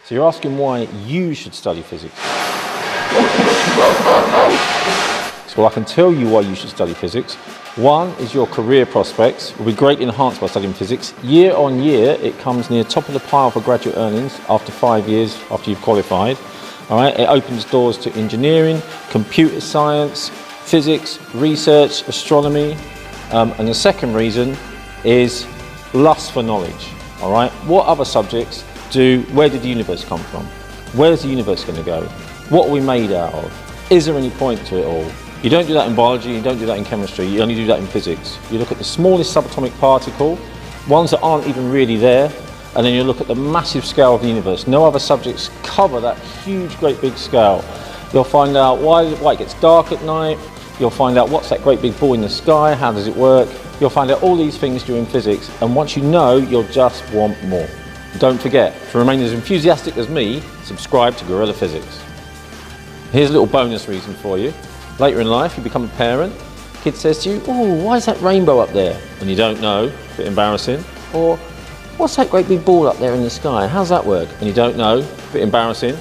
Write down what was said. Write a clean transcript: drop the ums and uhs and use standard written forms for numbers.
So you're asking why you should study physics. So I can tell you why you should study physics. One is your career prospects will be greatly enhanced by studying physics. Year on year, it comes near top of the pile for graduate earnings after 5 years after you've qualified. All right, it opens doors to engineering, computer science, physics, research, astronomy. And the second reason is lust for knowledge. All right, what other subjects where did the universe come from? Where's the universe going to go? What are we made out of? Is there any point to it all? You don't do that in biology, you don't do that in chemistry, you only do that in physics. You look at the smallest subatomic particle, ones that aren't even really there, and then you look at the massive scale of the universe. No other subjects cover that huge, great big scale. You'll find out why it gets dark at night, you'll find out what's that great big ball in the sky, how does it work. You'll find out all these things during physics, and once you know, you'll just want more. Don't forget, to remain as enthusiastic as me, subscribe to Gorilla Physics. Here's a little bonus reason for you. Later in life, you become a parent, kid says to you, oh, why is that rainbow up there? And you don't know, a bit embarrassing. Or, what's that great big ball up there in the sky? How's that work? And you don't know, a bit embarrassing.